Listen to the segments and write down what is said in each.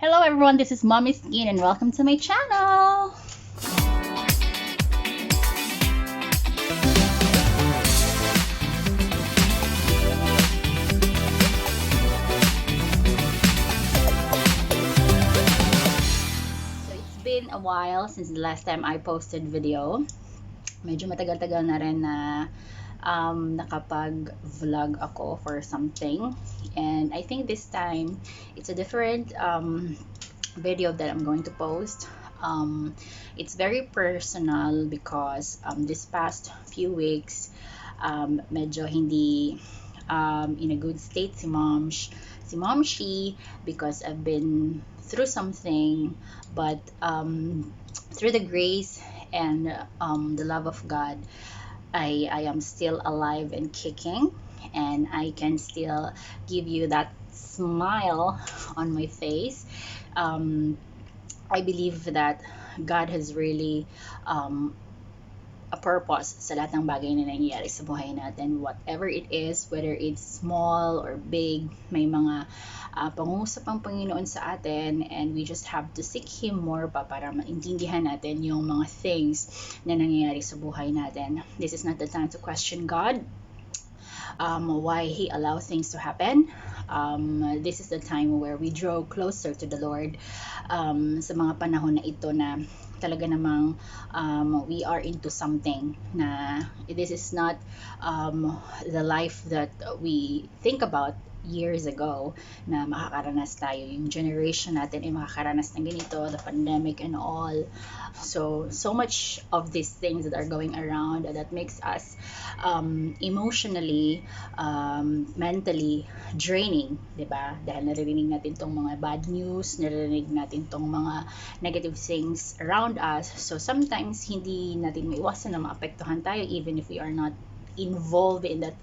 Hello everyone, this is Mommy Skin and welcome to my channel. So it's been a while since the last time I posted video. Medyo matagal-tagal na rin na nakapag-vlog ako for something. And I think this time, it's a different video that I'm going to post. It's very personal because this past few weeks, medyo hindi in a good state si Momshi because I've been through something, but through the grace and the love of God, I am still alive and kicking, and I can still give you that smile on my face. I believe that God has really a purpose sa lahat ng bagay na nangyayari sa buhay natin, whatever it is, whether it's small or big. May mga pangungusap ang Panginoon sa atin, and we just have to seek Him more pa para maintindihan natin yung mga things na nangyayari sa buhay natin. This is not the time to question God, why He allows things to happen. This is the time where we draw closer to the Lord, sa mga panahon na ito na talaga namang we are into something na this is not the life that we think about years ago na makakaranas tayo. Yung generation natin ay makakaranas ng ganito, the pandemic and all. So much of these things that are going around that makes us emotionally, mentally draining, diba? Dahil naririnig natin tong mga bad news, naririnig natin tong mga negative things around us. So sometimes hindi natin maiwasan na maapektuhan tayo even if we are not involved in that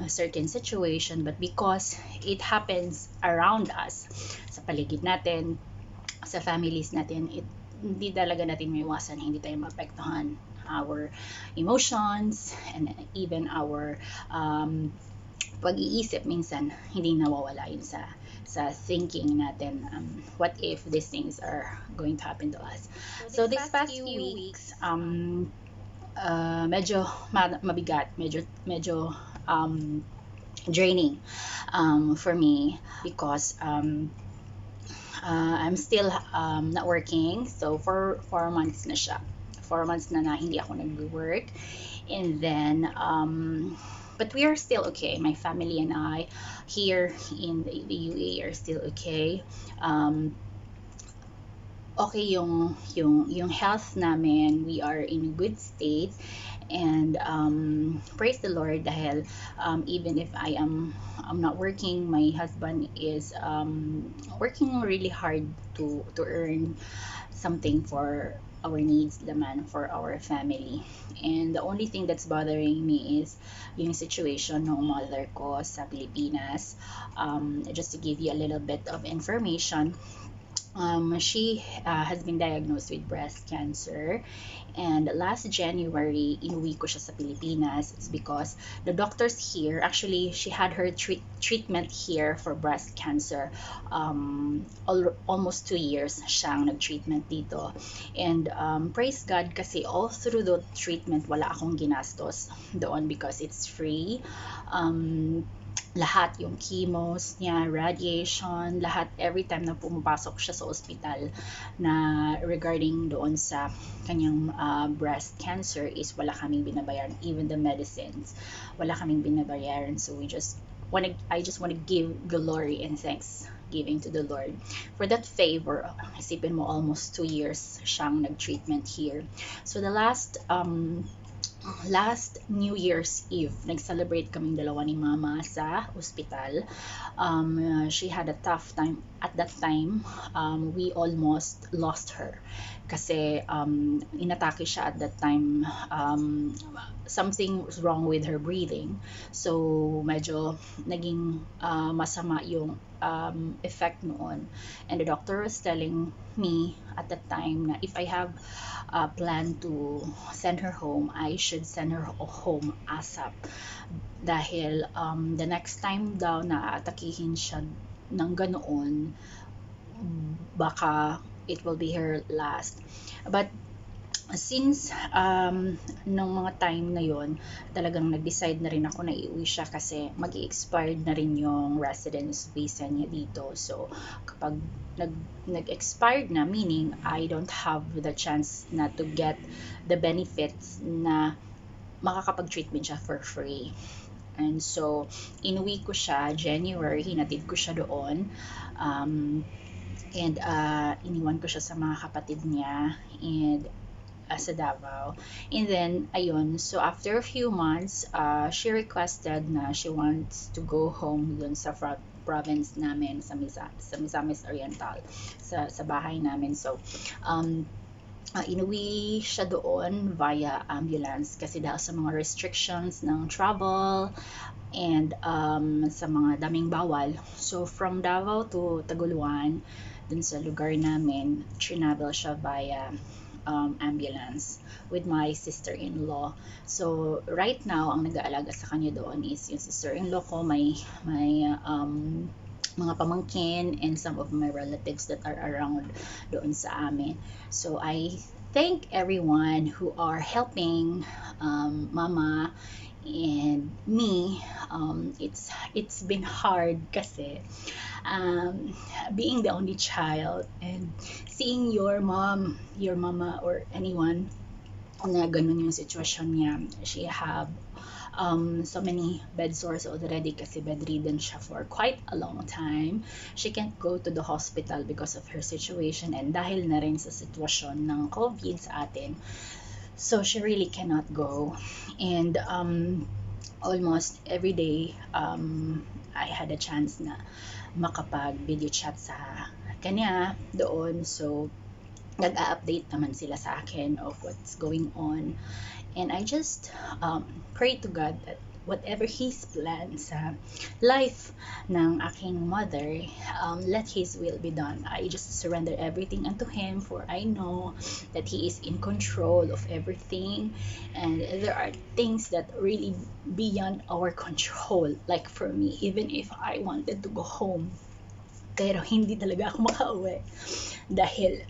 certain situation, but because it happens around us, sa paligid natin, sa families natin, hindi talaga natin maiwasan, hindi tayo maapektuhan. Our emotions and even our pag-iisip minsan hindi nawawala yun sa thinking natin, what if these things are going to happen to us. So this past few weeks, medyo mabigat, medyo draining for me because I'm still not working. So for 4 months na siya. 4 months na hindi ako nag-work. And then but we are still okay. My family and I here in the UAE are still okay. Okay yung health namin, we are in a good state, and praise the Lord dahil even if I'm not working, my husband is working really hard to earn something for our needs, laman for our family. And the only thing that's bothering me is yung situation ng mother ko sa Pilipinas. Just to give you a little bit of information, she has been diagnosed with breast cancer, and last January inuwi ko siya sa Pilipinas. It's because the doctors here, actually she had her treatment here for breast cancer, almost 2 years siyang nag-treatment dito, and praise God kasi all through the treatment wala akong ginastos doon because it's free. Lahat yung chemos niya, radiation, lahat, every time na pumapasok siya sa ospital na regarding doon sa kanyang breast cancer is wala kaming binabayaran, even the medicines wala kaming binabayaran. So I just want to give glory and thanks giving to the Lord for that favor. Isipin mo, almost 2 years siyang nag-treatment here. So the last New Year's Eve, nag-celebrate kaming dalawa ni Mama sa ospital. She had a tough time at that time. We almost lost her kasi inatake siya at that time. Something was wrong with her breathing. So medyo naging masama yung effect noon. And the doctor was telling me at that time na if I have a plan to send her home, I should send her home ASAP. Dahil the next time daw na atakihin siya ng ganoon, baka it will be her last. But since nung mga time na yon, talagang nag-decide na rin ako na iuwi siya kasi mag-i-expired na rin yung residence visa niya dito. So kapag nag-expired na, meaning I don't have the chance na to get the benefits na makakapag-treatment siya for free. And so inuwi ko siya January, hinatid ko siya doon. And iniwan ko siya sa mga kapatid niya and sa Davao. And then, ayun, so after a few months, she requested na she wants to go home dun sa province namin sa Misamis Oriental, sa bahay namin. So, inuwi siya doon via ambulance kasi dahil sa mga restrictions ng travel and sa mga daming bawal. So, from Davao to Taguluan, dun sa lugar namin, trinavel siya via ambulance with my sister-in-law. So, right now, ang nag-aalaga sa kanya doon is yung sister-in-law ko, may mga pamangkin and some of my relatives that are around doon sa amin. So, I thank everyone who are helping Mama and me. It's been hard kasi being the only child and seeing your mama or anyone na ganun yung sitwasyon niya. She have so many bed sores already kasi bedridden siya for quite a long time. She can't go to the hospital because of her situation and dahil na rin sa sitwasyon ng COVID sa atin. So she really cannot go. And almost every day I had a chance na makapag video chat sa kanya doon. So nag-a-update naman sila sa akin of what's going on. And I just pray to God that whatever His plan sa life ng aking mother, let His will be done. I just surrender everything unto Him, for I know that He is in control of everything. And there are things that really beyond our control. Like for me, even if I wanted to go home, pero hindi talaga ako makauwi dahil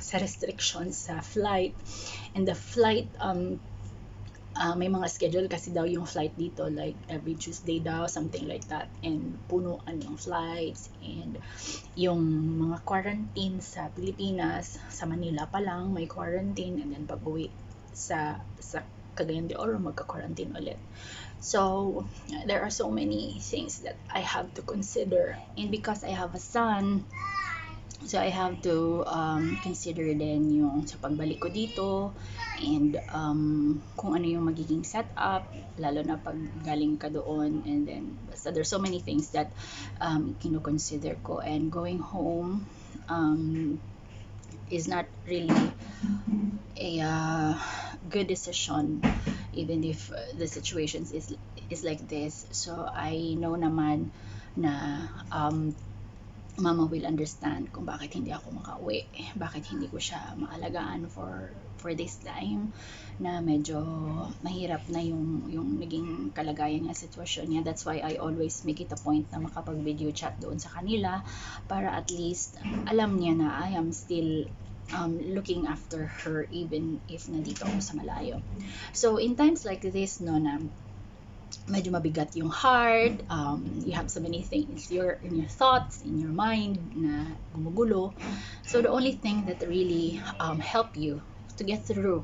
sa restrictions sa flight. And the flight, may mga schedule kasi daw yung flight dito, like every Tuesday daw, something like that. And punuan yung flights. And yung mga quarantine sa Pilipinas, sa Manila pa lang may quarantine. And then pag uwi sa Cagayan de Oro, magka-quarantine ulit. So there are so many things that I have to consider. And because I have a son, so I have to consider din yung sa pagbalik ko dito and kung ano yung magiging setup, lalo na pag galing ka doon. And then basta there's so many things that kino-consider ko, and going home is not really a good decision even if the situations is like this. So I know naman na Mama will understand kung bakit hindi ako makauwi, bakit hindi ko siya maalagaan for this time na medyo mahirap na yung naging kalagayan niya, sitwasyon niya. That's why I always make it a point na makapag video chat doon sa kanila para at least alam niya na I am still looking after her even if nandito ako sa malayo. So in times like this, no, na medyo mabigat yung heart, you have so many things in your thoughts, in your mind na gumugulo. So the only thing that really help you to get through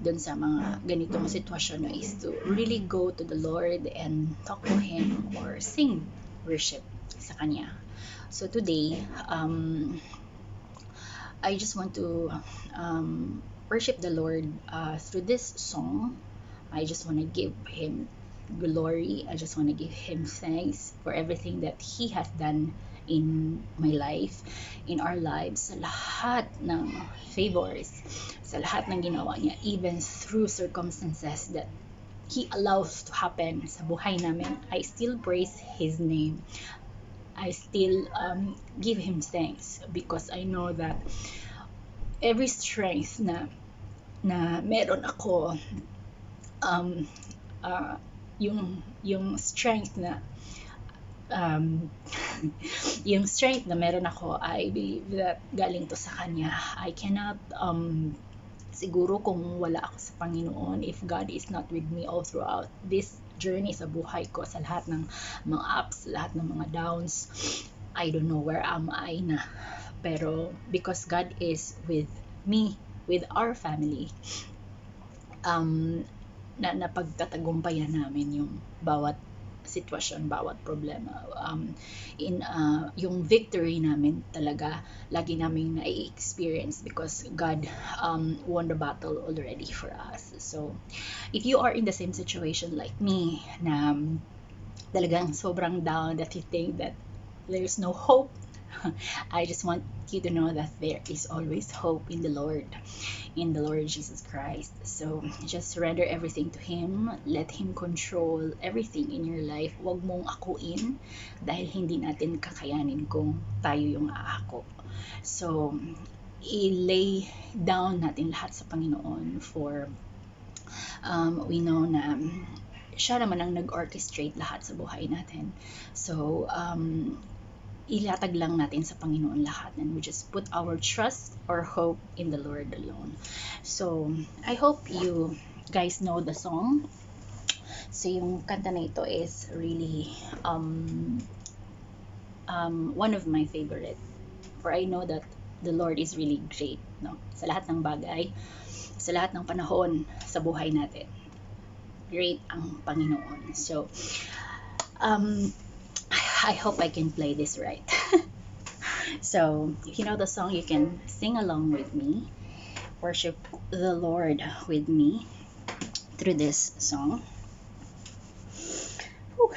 dun sa mga ganitong sitwasyon is to really go to the Lord and talk to Him or sing worship sa Kanya. So today, I just want to worship the Lord through this song. I just want to give Him glory. I just want to give Him thanks for everything that He has done in my life, in our lives, sa lahat ng favors, sa lahat ng ginawa niya, even through circumstances that He allows to happen sa buhay namin. I still praise His name. I still give Him thanks because I know that every strength na meron ako, yung strength na um, yung strength na meron ako, I believe that galing to sa Kanya. I cannot, siguro kung wala ako sa Panginoon, if God is not with me all throughout this journey sa buhay ko, sa lahat ng mga ups, lahat ng mga downs, I don't know where am I na. Pero because God is with me, with our family, um, na napagtatagumpayan namin yung bawat sitwasyon, bawat problema. Yung victory namin talaga, lagi namin na-experience because God won the battle already for us. So, if you are in the same situation like me, na talagang sobrang down, that you think that there's no hope, I just want you to know that there is always hope in the Lord Jesus Christ. So, just surrender everything to Him. Let Him control everything in your life. Huwag mong akuin dahil hindi natin kakayanin kung tayo yung aako. So, i-lay down natin lahat sa Panginoon, for we know na siya naman ang nag-orchestrate lahat sa buhay natin. So, ilatag lang natin sa Panginoon lahat, and we just put our trust or hope in the Lord alone. So, I hope you guys know the song. So, yung kanta na ito is really one of my favorite, for I know that the Lord is really great, no? Sa lahat ng bagay, sa lahat ng panahon sa buhay natin, great ang Panginoon. So, I hope I can play this right. So, if you know the song, you can sing along with me. Worship the Lord with me through this song. Whew.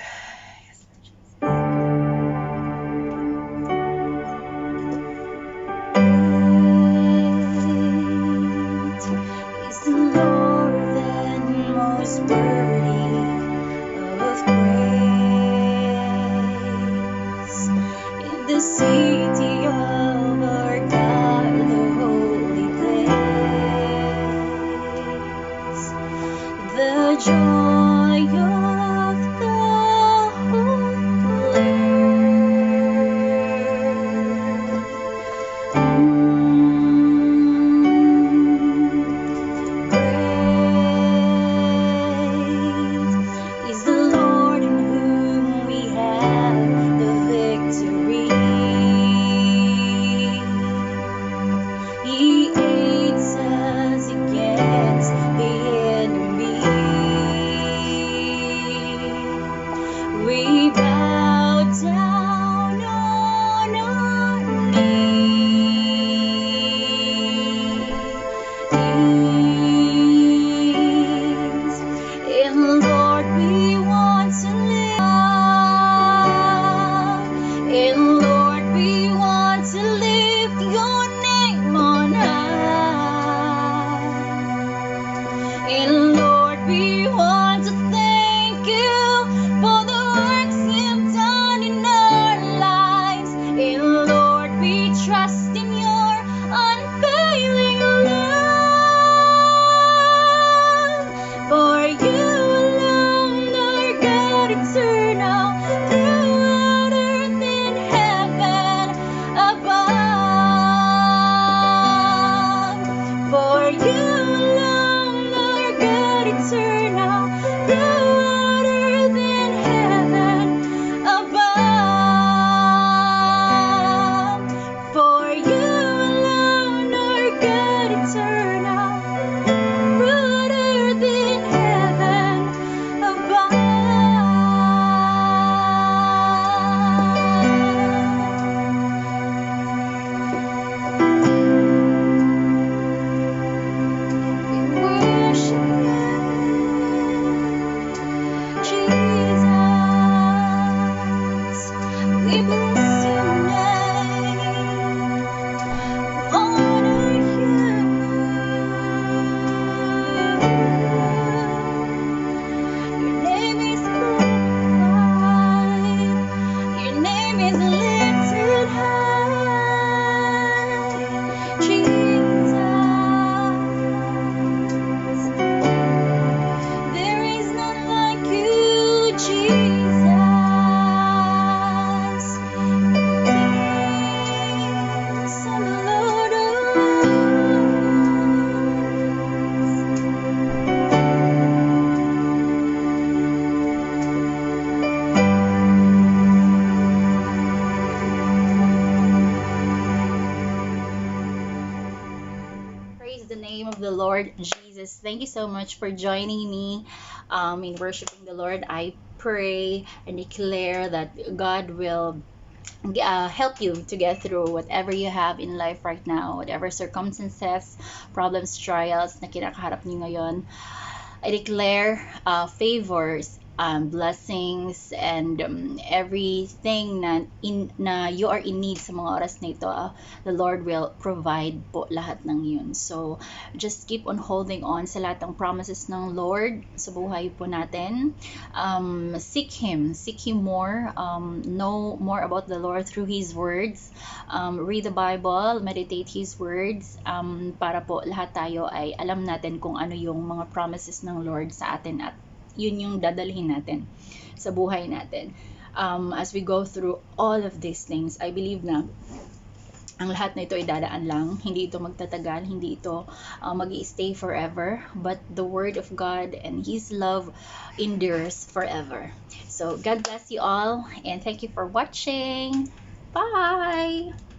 Is the Lord then most worthy of praise in the city of our God, the holy place, the joy of the whole is the Lord in whom we have the victory. of the Lord Jesus. Thank you so much for joining me in worshiping the Lord. I pray and declare that God will help you to get through whatever you have in life right now, whatever circumstances, problems, trials na kinakaharap niyo ngayon. I declare favors, blessings, and everything na you are in need sa mga oras na ito. The Lord will provide po lahat ng yun. So, just keep on holding on sa lahat ng promises ng Lord sa buhay po natin. Seek Him more. Know more about the Lord through His words. Read the Bible, meditate His words, para po lahat tayo ay alam natin kung ano yung mga promises ng Lord sa atin at yun yung dadalhin natin sa buhay natin. As we go through all of these things, I believe na ang lahat na ito ay dadaan lang. Hindi ito magtatagal, hindi ito mag-i-stay forever, but the Word of God and His love endures forever. So, God bless you all, and thank you for watching. Bye!